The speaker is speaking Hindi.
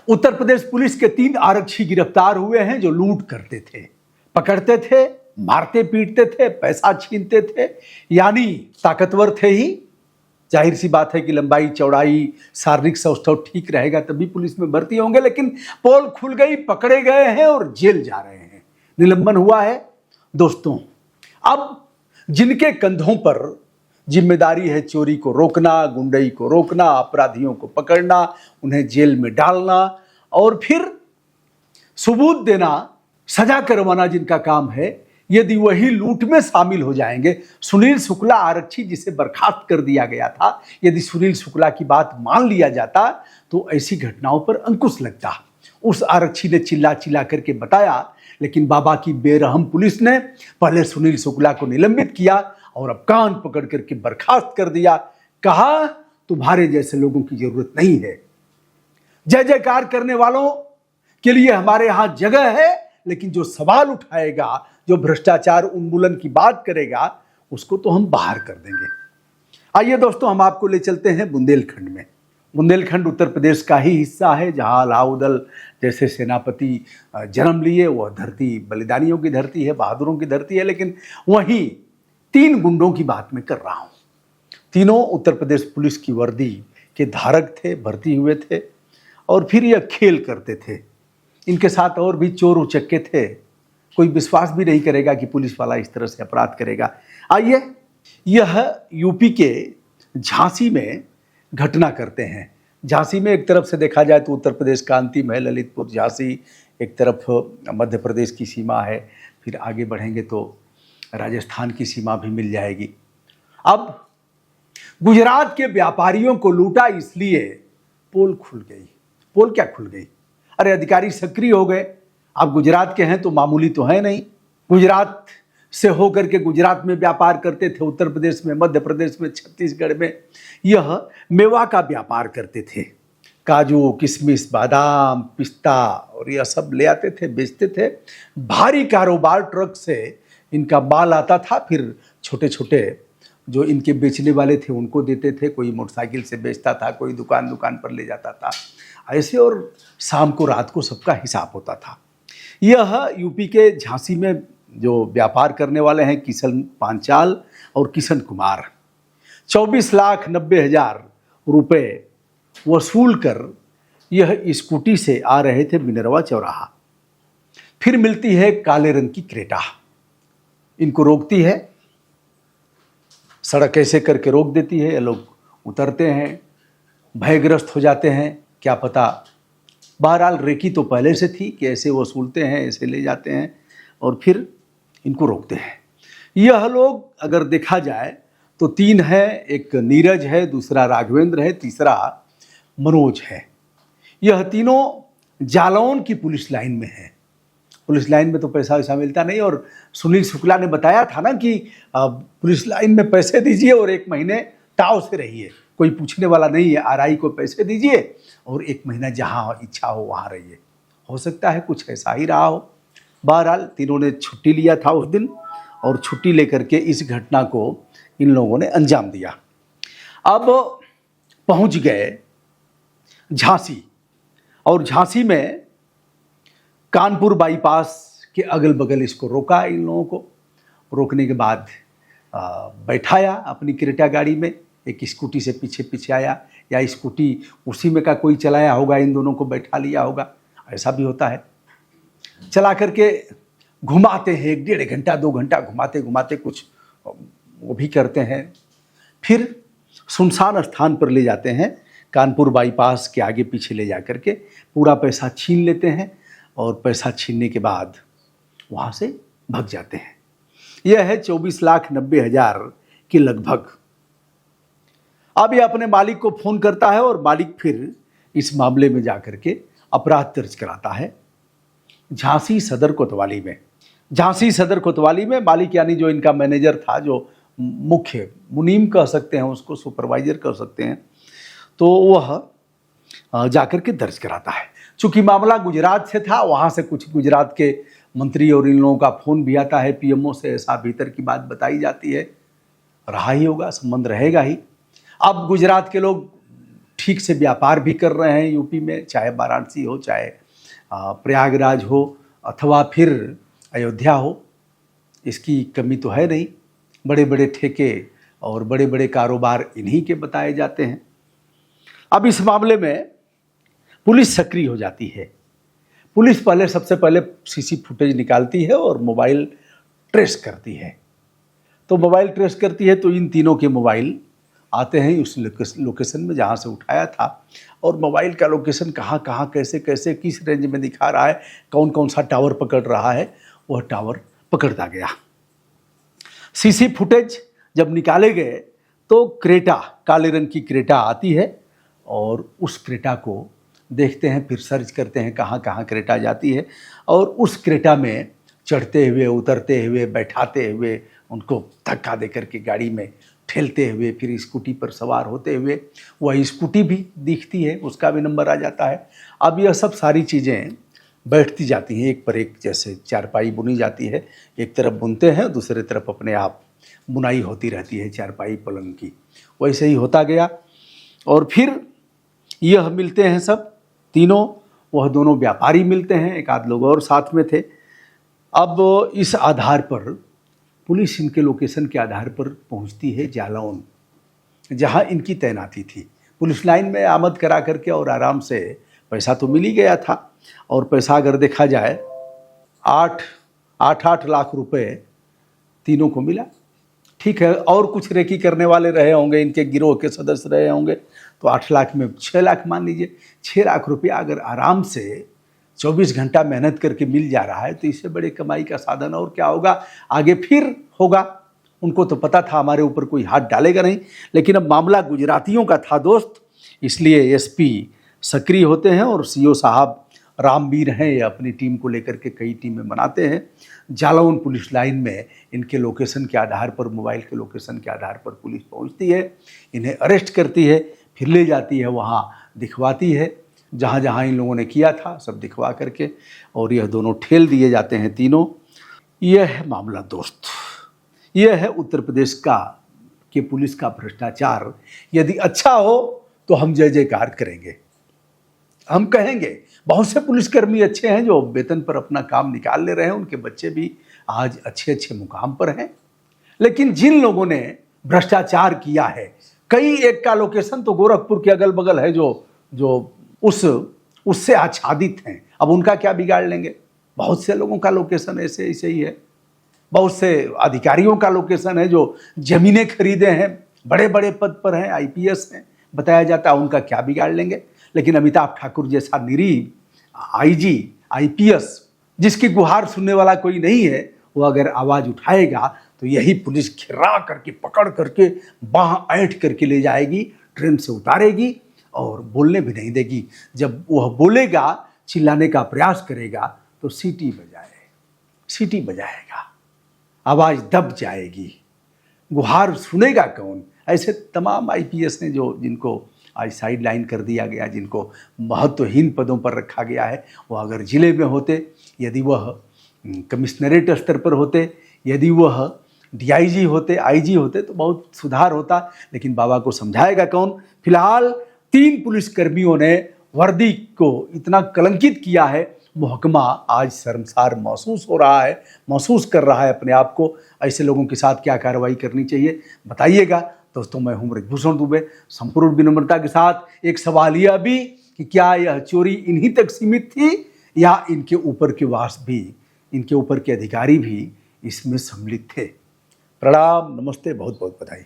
उत्तर प्रदेश पुलिस के 3 आरक्षी गिरफ्तार हुए हैं जो लूट करते थे, पकड़ते थे, मारते पीटते थे, पैसा छीनते थे, यानी ताकतवर थे ही। जाहिर सी बात है कि लंबाई चौड़ाई शारीरिक सौष्ठव ठीक रहेगा तभी पुलिस में भर्ती होंगे, लेकिन पोल खुल गई, पकड़े गए हैं और जेल जा रहे हैं, निलंबन हुआ है। दोस्तों, अब जिनके कंधों पर जिम्मेदारी है चोरी को रोकना, गुंडई को रोकना, अपराधियों को पकड़ना, उन्हें जेल में डालना और फिर सबूत देना, सजा करवाना जिनका काम है, यदि वही लूट में शामिल हो जाएंगे, सुनील शुक्ला आरक्षी जिसे बर्खास्त कर दिया गया था, यदि सुनील शुक्ला की बात मान लिया जाता तो ऐसी घटनाओं पर अंकुश लगता। उस आरक्षी ने चिल्ला चिल्ला करके बताया, लेकिन बाबा की बेरहम पुलिस ने पहले सुनील शुक्ला को निलंबित किया और अब कान पकड़ करके बर्खास्त कर दिया। कहा, तुम्हारे जैसे लोगों की जरूरत नहीं है। जय जयकार करने वालों के लिए हमारे यहां जगह है, लेकिन जो सवाल उठाएगा, जो भ्रष्टाचार उन्मूलन की बात करेगा, उसको तो हम बाहर कर देंगे। आइए दोस्तों, हम आपको ले चलते हैं बुंदेलखंड में। बुंदेलखंड उत्तर प्रदेश का ही हिस्सा है जहां अलाउद्दीन जैसे सेनापति जन्म लिए। वह धरती बलिदानियों की धरती है, बहादुरों की धरती है, लेकिन वहीं 3 गुंडों की बात मैं कर रहा हूं। तीनों उत्तर प्रदेश पुलिस की वर्दी के धारक थे, भर्ती हुए थे और फिर यह खेल करते थे। इनके साथ और भी चोर उचक्के थे। कोई विश्वास भी नहीं करेगा कि पुलिस वाला इस तरह से अपराध करेगा। आइए, यह यूपी के झांसी में घटना करते हैं। झांसी में एक तरफ से देखा जाए तो उत्तर प्रदेश का अंतिम है ललितपुर झांसी, एक तरफ मध्य प्रदेश की सीमा है, फिर आगे बढ़ेंगे तो राजस्थान की सीमा भी मिल जाएगी। अब गुजरात के व्यापारियों को लूटा इसलिए पोल खुल गई। पोल क्या खुल गई? अरे अधिकारी सक्रिय हो गए। आप गुजरात के हैं तो मामूली तो है नहीं। गुजरात से होकर के गुजरात में व्यापार करते थे, उत्तर प्रदेश में, मध्य प्रदेश में, छत्तीसगढ़ में यह मेवा का व्यापार करते थे। काजू, किशमिश, बादाम, पिस्ता और यह सब ले आते थे, बेचते थे। भारी कारोबार, ट्रक से इनका माल आता था, फिर छोटे छोटे जो इनके बेचने वाले थे उनको देते थे। कोई मोटरसाइकिल से बेचता था, कोई दुकान दुकान पर ले जाता था, ऐसे। और शाम को, रात को सबका हिसाब होता था। यह यूपी के झांसी में जो व्यापार करने वाले हैं किशन पांचाल और किशन कुमार, 24,90,000 रुपये वसूल कर यह स्कूटी से आ रहे थे मिनरवा चौराहा। फिर मिलती है काले रंग की क्रेटा, इनको रोकती है, सड़क ऐसे करके रोक देती है। ये लोग उतरते हैं, भयग्रस्त हो जाते हैं, क्या पता। बहरहाल रेकी तो पहले से थी कि ऐसे वसूलते हैं, ऐसे ले जाते हैं और फिर इनको रोकते हैं। यह लोग अगर देखा जाए तो 3 है, एक नीरज है, दूसरा राघवेंद्र है, तीसरा मनोज है। यह तीनों जालौन की पुलिस लाइन में है। पुलिस लाइन में तो पैसा वैसा मिलता नहीं, और सुनील शुक्ला ने बताया था ना कि पुलिस लाइन में पैसे दीजिए और 1 महीने ताव से रहिए, कोई पूछने वाला नहीं है। आरआई को पैसे दीजिए और 1 महीना जहाँ इच्छा हो वहाँ रहिए। हो सकता है कुछ ऐसा ही रहा हो। बहरहाल तीनों ने छुट्टी लिया था उस दिन और छुट्टी लेकर के इस घटना को इन लोगों ने अंजाम दिया। अब पहुंच गए झांसी, और झांसी में कानपुर बाईपास के अगल बगल इसको रोका। इन लोगों को रोकने के बाद बैठाया अपनी क्रेटा गाड़ी में, एक स्कूटी से पीछे पीछे आया, या स्कूटी उसी में का कोई चलाया होगा, इन दोनों को बैठा लिया होगा, ऐसा भी होता है। चला करके घुमाते हैं, 1-1.5 घंटा 2 घंटा घुमाते घुमाते कुछ वो भी करते हैं। फिर सुनसान स्थान पर ले जाते हैं, कानपुर बाईपास के आगे पीछे ले जा करके पूरा पैसा छीन लेते हैं, और पैसा छीनने के बाद वहाँ से भाग जाते हैं। यह है 24,90,000 के लगभग। अब यह अपने मालिक को फ़ोन करता है और मालिक फिर इस मामले में जाकर के अपराध दर्ज कराता है झांसी सदर कोतवाली में। झांसी सदर कोतवाली में मालिक यानी जो इनका मैनेजर था, जो मुख्य मुनीम कह सकते हैं उसको, सुपरवाइजर कह सकते हैं, तो वह जाकर के दर्ज कराता है। चूँकि मामला गुजरात से था, वहाँ से कुछ गुजरात के मंत्री और इन लोगों का फ़ोन भी आता है, पीएमओ से, ऐसा भीतर की बात बताई जाती है। रहा ही होगा, संबंध रहेगा ही। अब गुजरात के लोग ठीक से व्यापार भी कर रहे हैं यूपी में, चाहे वाराणसी हो, चाहे प्रयागराज हो, अथवा फिर अयोध्या हो। इसकी कमी तो है नहीं। बड़े बड़े ठेके और बड़े बड़े कारोबार इन्हीं के बताए जाते हैं। अब इस मामले में पुलिस सक्रिय हो जाती है। पुलिस सबसे पहले सीसी फुटेज निकालती है और मोबाइल ट्रेस करती है। तो मोबाइल ट्रेस करती है तो इन तीनों के मोबाइल आते हैं उस लोकेशन में जहाँ से उठाया था, और मोबाइल का लोकेशन कहाँ कहाँ कैसे कैसे किस रेंज में दिखा रहा है, कौन कौन सा टावर पकड़ रहा है, वह टावर पकड़ता गया। सीसी फुटेज जब निकाले गए तो क्रेटा, काले रंग की क्रेटा आती है और उस क्रेटा को देखते हैं, फिर सर्च करते हैं कहाँ कहाँ क्रेटा जाती है, और उस क्रेटा में चढ़ते हुए, उतरते हुए, बैठाते हुए, उनको धक्का दे करके गाड़ी में ठेलते हुए, फिर स्कूटी पर सवार होते हुए वह स्कूटी भी दिखती है, उसका भी नंबर आ जाता है। अब यह सब सारी चीज़ें बैठती जाती हैं एक पर एक, जैसे चारपाई बुनी जाती है, एक तरफ बुनते हैं, दूसरे तरफ अपने आप बुनाई होती रहती है चारपाई पलंग की। वैसे ही होता गया और फिर यह मिलते हैं सब तीनों, वह दोनों व्यापारी मिलते हैं, एक आध लोग और साथ में थे। अब इस आधार पर पुलिस इनके लोकेशन के आधार पर पहुंचती है जालौन, जहां इनकी तैनाती थी। पुलिस लाइन में आमद करा करके और आराम से पैसा तो मिल ही गया था, और पैसा अगर देखा जाए 8 लाख रुपए तीनों को मिला। ठीक है, और कुछ रेकी करने वाले रहे होंगे, इनके गिरोह के सदस्य रहे होंगे, तो 8 लाख में 6 लाख मान लीजिए। 6 लाख रुपया अगर आराम से 24 घंटा मेहनत करके मिल जा रहा है तो इससे बड़े कमाई का साधन और क्या होगा। आगे फिर होगा, उनको तो पता था हमारे ऊपर कोई हाथ डालेगा नहीं, लेकिन अब मामला गुजरातियों का था दोस्त, इसलिए एसपी सक्रिय होते हैं और सीओ साहब रामवीर हैं, ये अपनी टीम को लेकर के कई टीमें बनाते हैं। जालौन पुलिस लाइन में इनके लोकेशन के आधार पर, मोबाइल के लोकेशन के आधार पर पुलिस पहुंचती है, इन्हें अरेस्ट करती है, फिर ले जाती है वहाँ, दिखवाती है जहाँ जहाँ इन लोगों ने किया था सब दिखवा करके, और यह दोनों ठेल दिए जाते हैं तीनों। यह है मामला दोस्त, यह है उत्तर प्रदेश के पुलिस का भ्रष्टाचार। यदि अच्छा हो तो हम जय जयकार करेंगे, हम कहेंगे। बहुत से पुलिसकर्मी अच्छे हैं जो वेतन पर अपना काम निकाल ले रहे हैं, उनके बच्चे भी आज अच्छे अच्छे मुकाम पर हैं। लेकिन जिन लोगों ने भ्रष्टाचार किया है, कई एक का लोकेशन तो गोरखपुर के अगल बगल है जो उससे आच्छादित हैं, अब उनका क्या बिगाड़ लेंगे। बहुत से लोगों का लोकेशन ऐसे ही है, बहुत से अधिकारियों का लोकेशन है जो जमीनें खरीदे हैं, बड़े बड़े पद पर हैं, आईपीएस हैं, बताया जाता है, उनका क्या बिगाड़ लेंगे। लेकिन अमिताभ ठाकुर जैसा निरीह आईजी, आईपीएस, जिसकी गुहार सुनने वाला कोई नहीं है, वो अगर आवाज़ उठाएगा तो यही पुलिस घिरा करके, पकड़ करके, बाह ऐंठ करके ले जाएगी, ट्रेन से उतारेगी और बोलने भी नहीं देगी। जब वह बोलेगा, चिल्लाने का प्रयास करेगा तो सीटी बजाएगा, आवाज़ दब जाएगी, गुहार सुनेगा कौन। ऐसे तमाम आईपीएस ने जिनको आज साइड लाइन कर दिया गया, जिनको महत्वहीन पदों पर रखा गया है, वह अगर जिले में होते, यदि वह कमिश्नरेट स्तर पर होते, यदि वह डीआईजी होते, आईजी होते, तो बहुत सुधार होता। लेकिन बाबा को समझाएगा कौन। फिलहाल 3 पुलिसकर्मियों ने वर्दी को इतना कलंकित किया है, महकमा आज शर्मसार महसूस हो रहा है, महसूस कर रहा है अपने आप को। ऐसे लोगों के साथ क्या कार्रवाई करनी चाहिए बताइएगा दोस्तों। मैं हूं ब्रजभूषण दुबे, संपूर्ण विनम्रता के साथ एक सवाल यह भी कि क्या यह चोरी इन्हीं तक सीमित थी या इनके ऊपर के इनके ऊपर के अधिकारी भी इसमें सम्मिलित थे। प्रणाम, नमस्ते, बहुत बहुत बधाई।